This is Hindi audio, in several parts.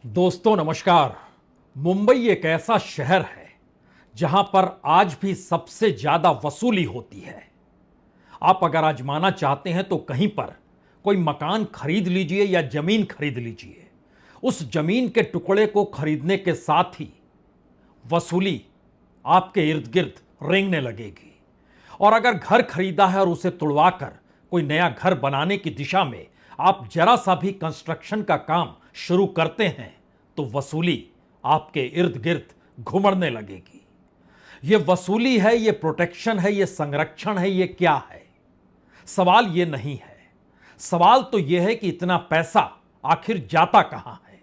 दोस्तों नमस्कार। मुंबई एक ऐसा शहर है जहां पर आज भी सबसे ज्यादा वसूली होती है। आप अगर आजमाना चाहते हैं तो कहीं पर कोई मकान खरीद लीजिए या जमीन खरीद लीजिए, उस जमीन के टुकड़े को खरीदने के साथ ही वसूली आपके इर्द गिर्द रेंगने लगेगी। और अगर घर खरीदा है और उसे तुड़वाकर कोई नया घर बनाने की दिशा में आप जरा सा भी कंस्ट्रक्शन का काम शुरू करते हैं तो वसूली आपके इर्द गिर्द घुमड़ने लगेगी। यह वसूली है, यह प्रोटेक्शन है, यह संरक्षण है, यह क्या है? सवाल यह नहीं है। सवाल तो यह है कि इतना पैसा आखिर जाता कहां है।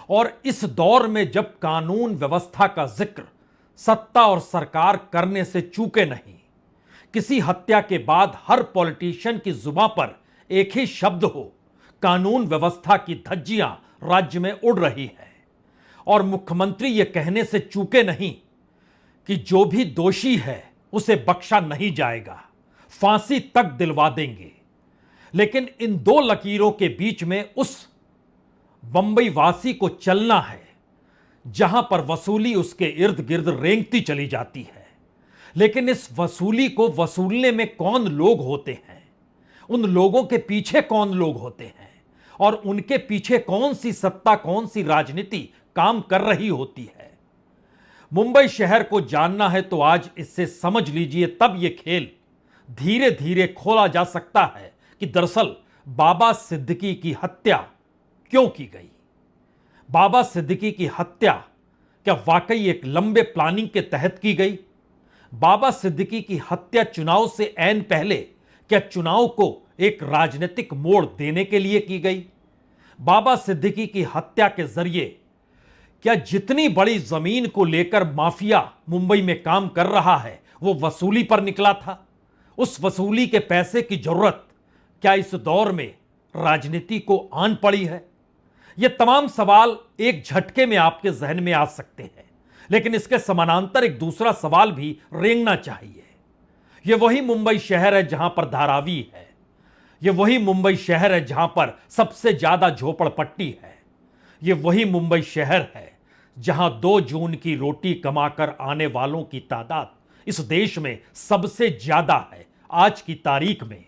और इस दौर में जब कानून व्यवस्था का जिक्र सत्ता और सरकार करने से चूके नहीं, किसी हत्या के बाद हर पॉलिटिशियन की जुबान पर एक ही शब्द हो, कानून व्यवस्था की धज्जियां राज्य में उड़ रही है। और मुख्यमंत्री यह कहने से चूके नहीं कि जो भी दोषी है उसे बख्शा नहीं जाएगा, फांसी तक दिलवा देंगे। लेकिन इन दो लकीरों के बीच में उस बंबई वासी को चलना है जहां पर वसूली उसके इर्द गिर्द रेंगती चली जाती है। लेकिन इस वसूली को वसूलने में कौन लोग होते हैं, उन लोगों के पीछे कौन लोग होते हैं और उनके पीछे कौन सी सत्ता, कौन सी राजनीति काम कर रही होती है, मुंबई शहर को जानना है तो आज इससे समझ लीजिए। तब यह खेल धीरे धीरे खोला जा सकता है कि दरअसल बाबा सिद्दीकी की हत्या क्यों की गई। बाबा सिद्दीकी की हत्या क्या वाकई एक लंबे प्लानिंग के तहत की गई? बाबा सिद्दीकी की हत्या चुनाव से ऐन पहले क्या चुनाव को एक राजनीतिक मोड़ देने के लिए की गई? बाबा सिद्दीकी की हत्या के जरिए क्या जितनी बड़ी जमीन को लेकर माफिया मुंबई में काम कर रहा है वो वसूली पर निकला था? उस वसूली के पैसे की जरूरत क्या इस दौर में राजनीति को आन पड़ी है? ये तमाम सवाल एक झटके में आपके जहन में आ सकते हैं, लेकिन इसके समानांतर एक दूसरा सवाल भी रेंगना चाहिए। यह वही मुंबई शहर है जहां पर धारावी है, यह वही मुंबई शहर है जहां पर सबसे ज्यादा झोपड़पट्टी है, यह वही मुंबई शहर है जहां 2 जून की रोटी कमाकर आने वालों की तादाद इस देश में सबसे ज्यादा है आज की तारीख में।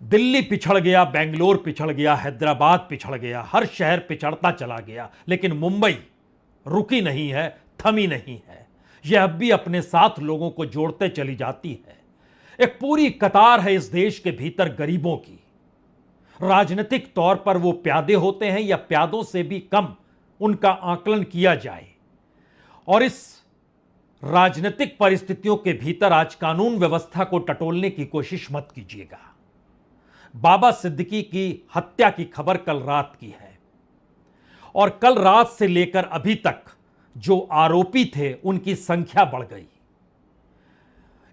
दिल्ली पिछड़ गया, बेंगलोर पिछड़ गया, हैदराबाद पिछड़ गया, हर शहर पिछड़ता चला गया, लेकिन मुंबई रुकी नहीं है, थमी नहीं है। यह अब भी अपने साथ लोगों को जोड़ते चली जाती है। एक पूरी कतार है इस देश के भीतर गरीबों की। राजनीतिक तौर पर वो प्यादे होते हैं या प्यादों से भी कम उनका आकलन किया जाए। और इस राजनीतिक परिस्थितियों के भीतर आज कानून व्यवस्था को टटोलने की कोशिश मत कीजिएगा। बाबा सिद्दीकी की हत्या की खबर कल रात की है और कल रात से लेकर अभी तक जो आरोपी थे उनकी संख्या बढ़ गई।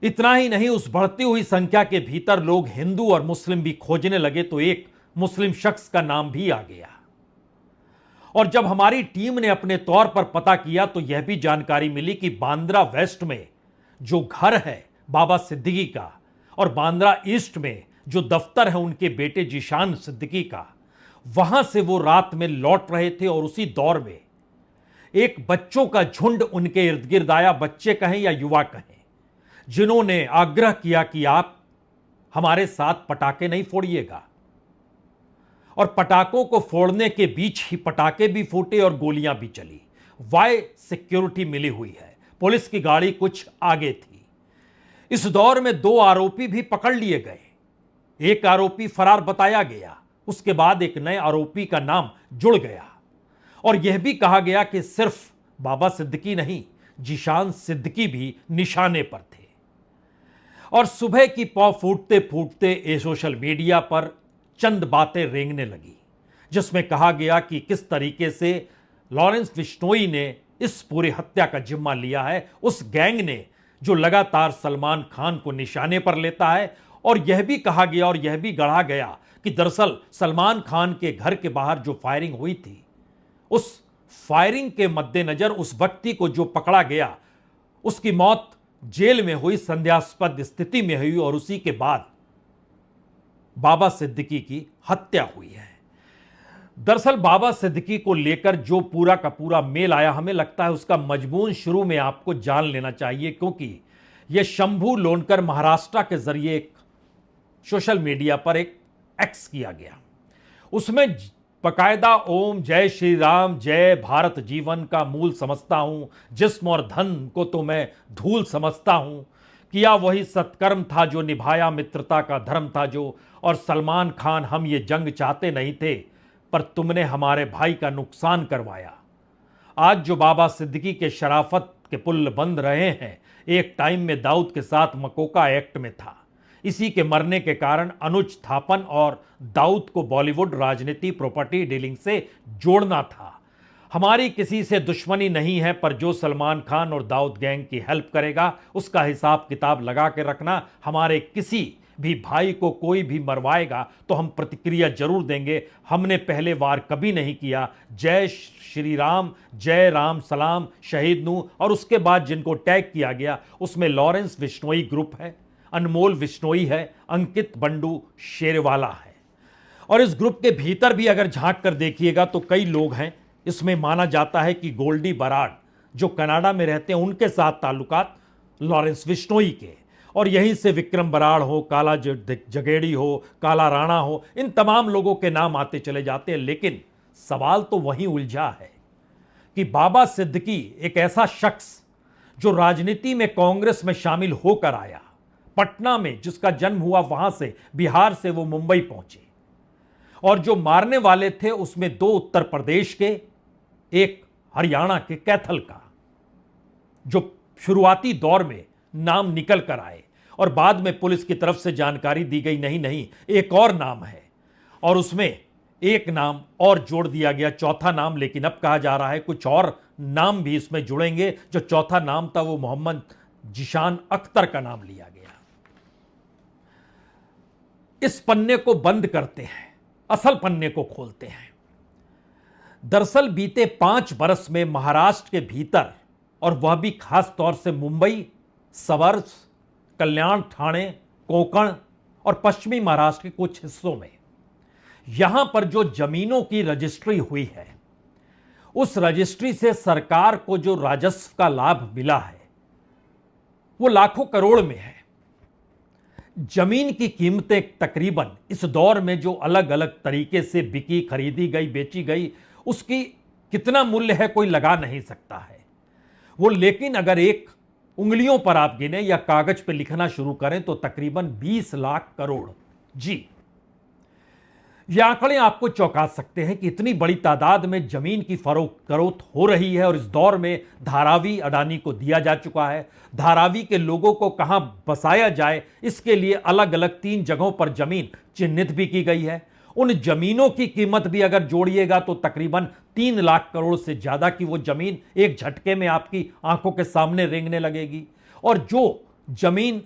इतना ही नहीं, उस बढ़ती हुई संख्या के भीतर लोग हिंदू और मुस्लिम भी खोजने लगे तो एक मुस्लिम शख्स का नाम भी आ गया। और जब हमारी टीम ने अपने तौर पर पता किया तो यह भी जानकारी मिली कि बांद्रा वेस्ट में जो घर है बाबा सिद्दीकी का और बांद्रा ईस्ट में जो दफ्तर है उनके बेटे जीशान सिद्दीकी का, वहां से वो रात में लौट रहे थे और उसी दौर में एक बच्चों का झुंड उनके इर्द गिर्द आया, बच्चे कहें या युवा कहें, जिन्होंने आग्रह किया कि आप हमारे साथ पटाखे नहीं फोड़िएगा। और पटाखों को फोड़ने के बीच ही पटाखे भी फूटे और गोलियां भी चली। वाई सिक्योरिटी मिली हुई है, पुलिस की गाड़ी कुछ आगे थी। इस दौर में 2 आरोपी भी पकड़ लिए गए। एक आरोपी फरार बताया गया, उसके बाद एक नए आरोपी का नाम जुड़ गया और यह भी कहा गया कि सिर्फ बाबा सिद्दीकी नहीं, जीशान सिद्दीकी भी निशाने पर थे। और सुबह की पौ फूटते फूटते ये सोशल मीडिया पर चंद बातें रेंगने लगी, जिसमें कहा गया कि किस तरीके से लॉरेंस बिश्नोई ने इस पूरी हत्या का जिम्मा लिया है, उस गैंग ने जो लगातार सलमान खान को निशाने पर लेता है। और यह भी कहा गया और यह भी गढ़ा गया कि दरअसल सलमान खान के घर के बाहर जो फायरिंग हुई थी, उस फायरिंग के मद्देनजर उस व्यक्ति को जो पकड़ा गया उसकी मौत जेल में हुई, संदेहास्पद स्थिति में हुई और उसी के बाद बाबा सिद्दीकी की हत्या हुई है। दरअसल बाबा सिद्दीकी को लेकर जो पूरा का पूरा मेल आया, हमें लगता है उसका मजमून शुरू में आपको जान लेना चाहिए, क्योंकि यह शंभू लोनकर महाराष्ट्र के जरिए एक सोशल मीडिया पर एक एक्स किया गया। उसमें बकायदा ओम जय श्री राम जय भारत जीवन का मूल समझता हूं, जिस्म और धन को तो मैं धूल समझता हूं, किया वही सत्कर्म था जो निभाया मित्रता का धर्म था जो, और सलमान खान हम ये जंग चाहते नहीं थे पर तुमने हमारे भाई का नुकसान करवाया। आज जो बाबा सिद्दीकी के शराफत के पुल बंद रहे हैं, एक टाइम में दाऊद के साथ मकोका एक्ट में था। इसी के मरने के कारण अनुज थापन और दाऊद को बॉलीवुड राजनीति प्रॉपर्टी डीलिंग से जोड़ना था। हमारी किसी से दुश्मनी नहीं है, पर जो सलमान खान और दाऊद गैंग की हेल्प करेगा उसका हिसाब किताब लगा के रखना। हमारे किसी भी भाई को कोई भी मरवाएगा तो हम प्रतिक्रिया जरूर देंगे। हमने पहले वार कभी नहीं किया। जय श्री राम जय राम सलाम शहीद नू। और उसके बाद जिनको टैग किया गया उसमें लॉरेंस बिश्नोई ग्रुप है, अनमोल बिश्नोई है, अंकित बंडू शेरवाला है। और इस ग्रुप के भीतर भी अगर झांक कर देखिएगा तो कई लोग हैं। इसमें माना जाता है कि गोल्डी बराड जो कनाडा में रहते हैं उनके साथ ताल्लुकात लॉरेंस बिश्नोई के, और यहीं से विक्रम बराड़ हो, काला जगेड़ी हो, काला राणा हो, इन तमाम लोगों के नाम आते चले जाते हैं। लेकिन सवाल तो वहीं उलझा है कि बाबा सिद्दीकी एक ऐसा शख्स जो राजनीति में कांग्रेस में शामिल होकर आया, पटना में जिसका जन्म हुआ, वहां से बिहार से वो मुंबई पहुंचे, और जो मारने वाले थे उसमें 2 उत्तर प्रदेश के, एक हरियाणा के कैथल का, जो शुरुआती दौर में नाम निकल कर आए और बाद में पुलिस की तरफ से जानकारी दी गई नहीं एक और नाम है, और उसमें एक नाम और जोड़ दिया गया, चौथा नाम। लेकिन अब कहा जा रहा है कुछ और नाम भी इसमें जुड़ेंगे। जो चौथा नाम था वो मोहम्मद जिशान अख्तर का नाम लिया गया। इस पन्ने को बंद करते हैं, असल पन्ने को खोलते हैं। दरअसल बीते 5 बरस में महाराष्ट्र के भीतर, और वह भी खास तौर से मुंबई, सवर्स, कल्याण, ठाणे, कोंकण और पश्चिमी महाराष्ट्र के कुछ हिस्सों में, यहां पर जो जमीनों की रजिस्ट्री हुई है, उस रजिस्ट्री से सरकार को जो राजस्व का लाभ मिला है वो लाखों करोड़ में है। जमीन की कीमतें तकरीबन इस दौर में जो अलग अलग तरीके से बिकी, खरीदी गई, बेची गई, उसकी कितना मूल्य है कोई लगा नहीं सकता है वो। लेकिन अगर एक उंगलियों पर आप गिने या कागज पे लिखना शुरू करें तो तकरीबन 20 लाख करोड़। जी, ये आंकड़े आपको चौंका सकते हैं कि इतनी बड़ी तादाद में जमीन की फरोख्त हो रही है। और इस दौर में धारावी अडानी को दिया जा चुका है। धारावी के लोगों को कहां बसाया जाए, इसके लिए अलग अलग 3 जगहों पर जमीन चिन्हित भी की गई है। उन जमीनों की कीमत भी अगर जोड़िएगा तो तकरीबन 3 लाख करोड़ से ज्यादा की वो जमीन एक झटके में आपकी आंखों के सामने रेंगने लगेगी। और जो जमीन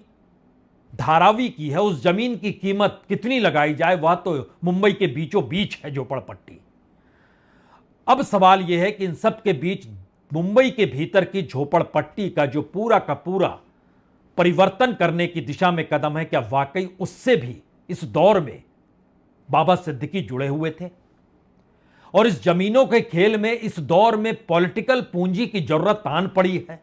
धारावी की है, उस जमीन की कीमत कितनी लगाई जाए, वह तो मुंबई के बीचों बीच है झोपड़पट्टी। अब सवाल यह है कि इन सब के बीच मुंबई के भीतर की झोपड़पट्टी का जो पूरा का पूरा परिवर्तन करने की दिशा में कदम है, क्या वाकई उससे भी इस दौर में बाबा सिद्दीकी जुड़े हुए थे? और इस जमीनों के खेल में इस दौर में पॉलिटिकल पूंजी की जरूरत आन पड़ी है,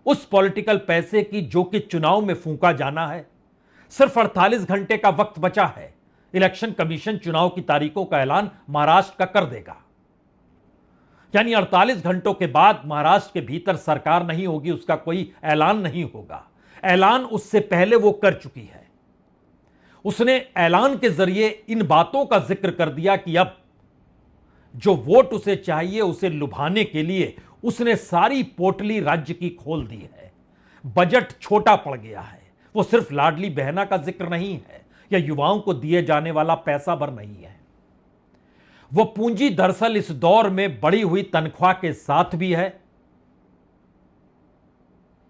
उस पॉलिटिकल पैसे की जो कि चुनाव में फूंका जाना है। सिर्फ 48 घंटे का वक्त बचा है। इलेक्शन कमीशन चुनाव की तारीखों का ऐलान महाराष्ट्र का कर देगा, यानी 48 घंटों के बाद महाराष्ट्र के भीतर सरकार नहीं होगी, उसका कोई ऐलान नहीं होगा। ऐलान उससे पहले वो कर चुकी है। उसने ऐलान के जरिए इन बातों का जिक्र कर दिया कि अब जो वोट उसे चाहिए, उसे लुभाने के लिए उसने सारी पोटली राज्य की खोल दी है। बजट छोटा पड़ गया है। वो सिर्फ लाडली बहना का जिक्र नहीं है या युवाओं को दिए जाने वाला पैसा भर नहीं है। वो पूंजी दरअसल इस दौर में बढ़ी हुई तनख्वाह के साथ भी है,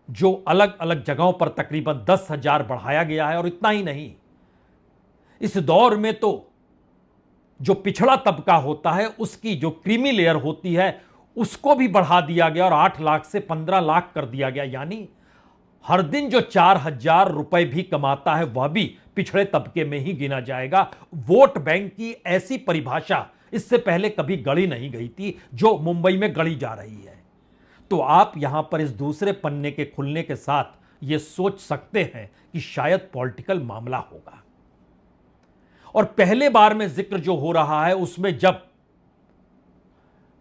जो अलग अलग जगहों पर तकरीबन 10,000 बढ़ाया गया है। और इतना ही नहीं, इस दौर में तो जो पिछड़ा तबका होता है, उसकी जो क्रीमी लेयर होती है, उसको भी बढ़ा दिया गया और 8 लाख से 15 लाख कर दिया गया। यानी हर दिन जो 4,000 रुपए भी कमाता है वह भी पिछड़े तबके में ही गिना जाएगा। वोट बैंक की ऐसी परिभाषा इससे पहले कभी गढ़ी नहीं गई थी जो मुंबई में गढ़ी जा रही है। तो आप यहां पर इस दूसरे पन्ने के खुलने के साथ यह सोच सकते हैं कि शायद पॉलिटिकल मामला होगा। और पहले बार में जिक्र जो हो रहा है उसमें जब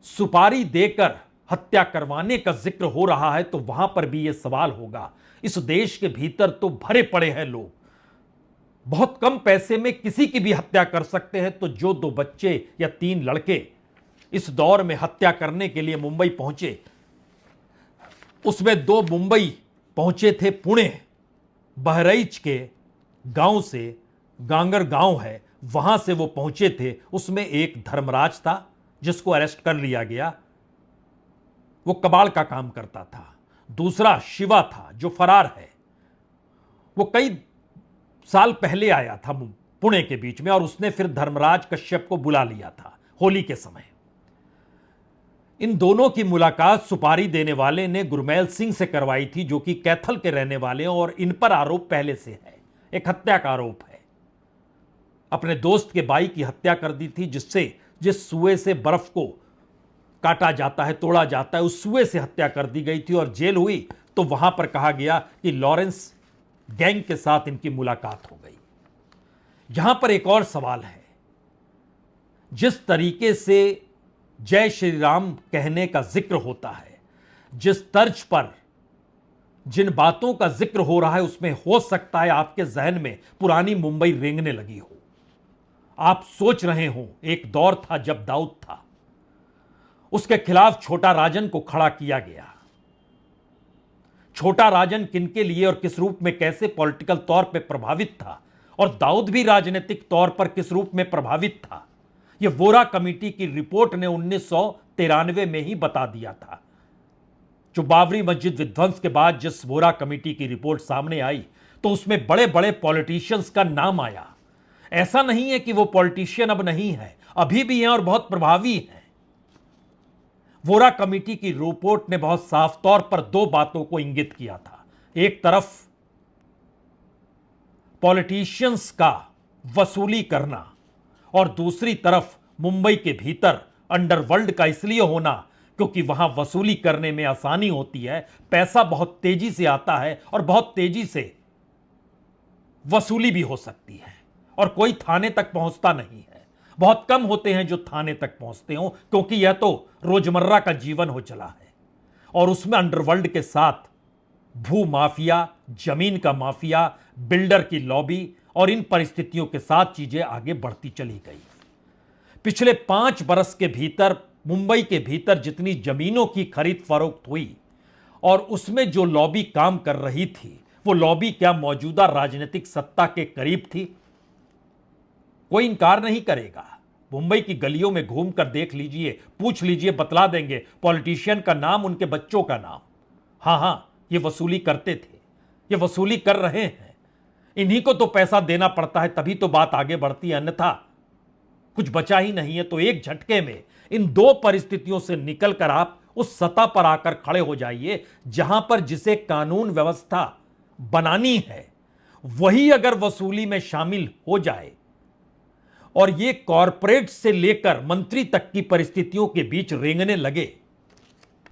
सुपारी देकर हत्या करवाने का जिक्र हो रहा है तो वहां पर भी यह सवाल होगा, इस देश के भीतर तो भरे पड़े हैं लोग, बहुत कम पैसे में किसी की भी हत्या कर सकते हैं। तो जो 2 बच्चे या 3 लड़के इस दौर में हत्या करने के लिए मुंबई पहुंचे, उसमें 2 मुंबई पहुंचे थे पुणे, बहराइच के गांव से, गांगर गांव है वहां से वो पहुंचे थे। उसमें एक धर्मराज था जिसको अरेस्ट कर लिया गया, वो कबाड़ का काम करता था। दूसरा शिवा था जो फरार है, वो कई साल पहले आया था पुणे के बीच में और उसने फिर धर्मराज कश्यप को बुला लिया था होली के समय। इन दोनों की मुलाकात सुपारी देने वाले ने गुरमैल सिंह से करवाई थी जो कि कैथल के रहने वाले हैं और इन पर आरोप पहले से है, एक हत्या का आरोप है। अपने दोस्त के भाई की हत्या कर दी थी, जिस सुए से बर्फ को काटा जाता है, तोड़ा जाता है, उस सुए से हत्या कर दी गई थी और जेल हुई तो वहां पर कहा गया कि लॉरेंस गैंग के साथ इनकी मुलाकात हो गई। यहां पर एक और सवाल है, जिस तरीके से जय श्री राम कहने का जिक्र होता है, जिस तर्ज पर जिन बातों का जिक्र हो रहा है, उसमें हो सकता है आपके जहन में पुरानी मुंबई रेंगने लगी हो। आप सोच रहे हो एक दौर था जब दाऊद था, उसके खिलाफ छोटा राजन को खड़ा किया गया। छोटा राजन किनके लिए और किस रूप में, कैसे पॉलिटिकल तौर पे प्रभावित था, और दाऊद भी राजनीतिक तौर पर किस रूप में प्रभावित था, यह वोरा कमेटी की रिपोर्ट ने 1993 में ही बता दिया था। जो बाबरी मस्जिद विध्वंस के बाद जिस वोरा कमेटी की रिपोर्ट सामने आई तो उसमें बड़े बड़े पॉलिटिशियंस का नाम आया। ऐसा नहीं है कि वो पॉलिटिशियन अब नहीं है, अभी भी हैं और बहुत प्रभावी हैं। वोरा कमेटी की रिपोर्ट ने बहुत साफ तौर पर 2 बातों को इंगित किया था। एक तरफ पॉलिटिशियंस का वसूली करना और दूसरी तरफ मुंबई के भीतर अंडरवर्ल्ड का इसलिए होना क्योंकि वहां वसूली करने में आसानी होती है, पैसा बहुत तेजी से आता है और बहुत तेजी से वसूली भी हो सकती है और कोई थाने तक पहुंचता नहीं है। बहुत कम होते हैं जो थाने तक पहुंचते हो क्योंकि यह तो रोजमर्रा का जीवन हो चला है। और उसमें अंडरवर्ल्ड के साथ भू माफिया, जमीन का माफिया, बिल्डर की लॉबी और इन परिस्थितियों के साथ चीजें आगे बढ़ती चली गई। पिछले 5 बरस के भीतर मुंबई के भीतर जितनी जमीनों की खरीद फरोख्त हुई और उसमें जो लॉबी काम कर रही थी, वो लॉबी क्या मौजूदा राजनीतिक सत्ता के करीब थी? कोई इंकार नहीं करेगा। मुंबई की गलियों में घूमकर देख लीजिए, पूछ लीजिए, बतला देंगे पॉलिटिशियन का नाम, उनके बच्चों का नाम। हां, ये वसूली करते थे, ये वसूली कर रहे हैं। इन्हीं को तो पैसा देना पड़ता है, तभी तो बात आगे बढ़ती है, अन्यथा कुछ बचा ही नहीं है। तो एक झटके में इन 2 परिस्थितियों से निकलकर आप उस सतह पर आकर खड़े हो जाइए जहां पर जिसे कानून व्यवस्था बनानी है वही अगर वसूली में शामिल हो जाए और ये कॉरपोरेट से लेकर मंत्री तक की परिस्थितियों के बीच रेंगने लगे